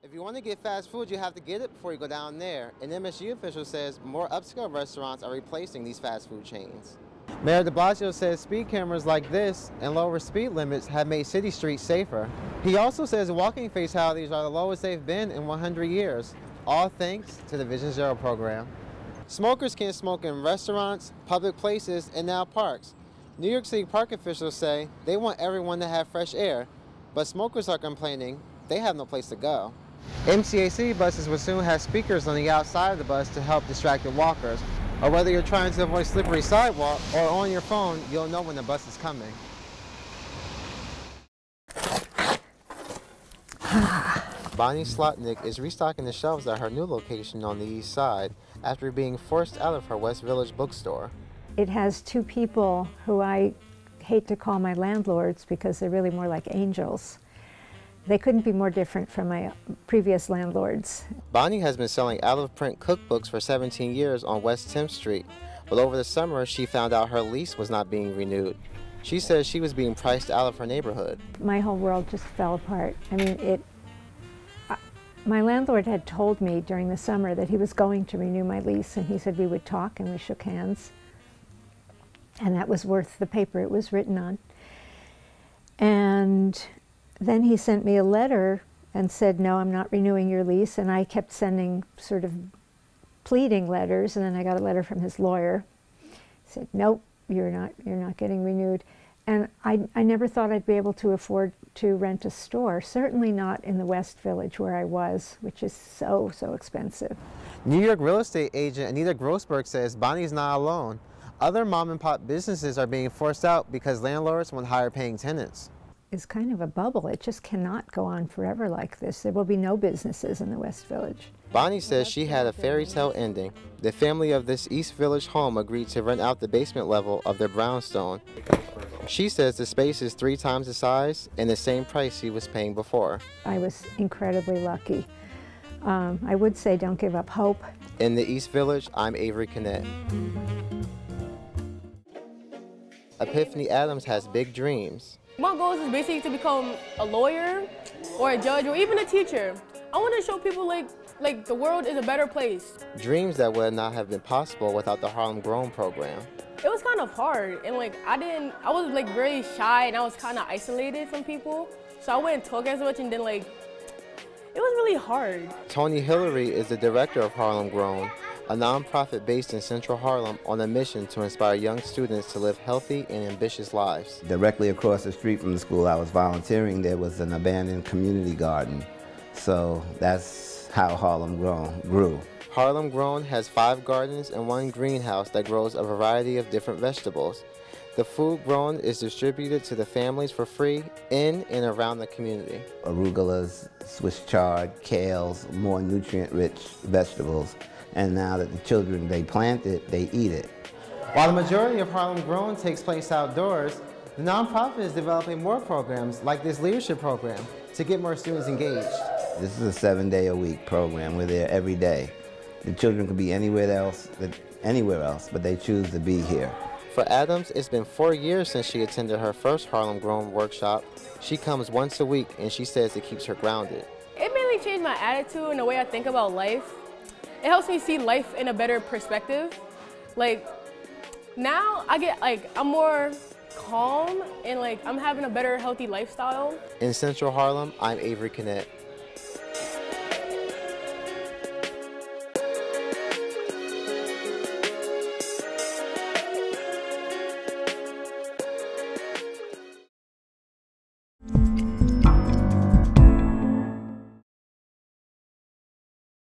If you want to get fast food, you have to get it before you go down there. An MSU official says more upscale restaurants are replacing these fast food chains. Mayor de Blasio says speed cameras like this and lower speed limits have made city streets safer. He also says walking fatalities are the lowest they've been in 100 years, all thanks to the Vision Zero program. Smokers can't smoke in restaurants, public places, and now parks. New York City park officials say they want everyone to have fresh air, but smokers are complaining they have no place to go. MCAC buses will soon have speakers on the outside of the bus to help distracted walkers. Or whether you're trying to avoid slippery sidewalk or on your phone, you'll know when the bus is coming. Bonnie Slotnick is restocking the shelves at her new location on the east side after being forced out of her West Village bookstore. It has two people who I hate to call my landlords because they're really more like angels. They couldn't be more different from my previous landlords. Bonnie has been selling out-of-print cookbooks for 17 years on West 10th Street, but over the summer she found out her lease was not being renewed. She says she was being priced out of her neighborhood. My whole world just fell apart. I mean, my landlord had told me during the summer that he was going to renew my lease, and he said we would talk, and we shook hands. And that was worth the paper it was written on. And then he sent me a letter and said, no, I'm not renewing your lease. And I kept sending sort of pleading letters. And then I got a letter from his lawyer. He said, nope, you're not getting renewed. And I never thought I'd be able to afford to rent a store, certainly not in the West Village where I was, which is so, so expensive. New York real estate agent Anita Grossberg says Bonnie's not alone. Other mom and pop businesses are being forced out because landlords want higher paying tenants. Is kind of a bubble. It just cannot go on forever like this. There will be no businesses in the West Village. Bonnie says she had a fairy tale ending. The family of this East Village home agreed to rent out the basement level of their brownstone. She says the space is 3 times the size and the same price she was paying before. I was incredibly lucky. I would say don't give up hope. In the East Village, I'm Avery Kannatt. Epiphany Adams has big dreams. My goal is basically to become a lawyer or a judge or even a teacher. I want to show people like the world is a better place. Dreams that would not have been possible without the Harlem Grown program. It was kind of hard, and I was like very shy and I was kind of isolated from people. So I wouldn't talk as much, and then it was really hard. Tony Hillary is the director of Harlem Grown, a nonprofit based in Central Harlem on a mission to inspire young students to live healthy and ambitious lives. Directly across the street from the school I was volunteering, there was an abandoned community garden. So that's how Harlem Grown grew. Harlem Grown has 5 gardens and 1 greenhouse that grows a variety of different vegetables. The food grown is distributed to the families for free in and around the community. Arugulas, Swiss chard, kales, more nutrient-rich vegetables. And now that the children, they plant it, they eat it. While the majority of Harlem Grown takes place outdoors, the nonprofit is developing more programs like this leadership program to get more students engaged. This is a 7-day-a-week program. We're there every day. The children could be anywhere else, but they choose to be here. For Adams, it's been 4 years since she attended her first Harlem Grown workshop. She comes once a week, and she says it keeps her grounded. It mainly changed my attitude and the way I think about life. It helps me see life in a better perspective. Now I'm more calm and I'm having a better, healthy lifestyle. In Central Harlem, I'm Avery Kannatt.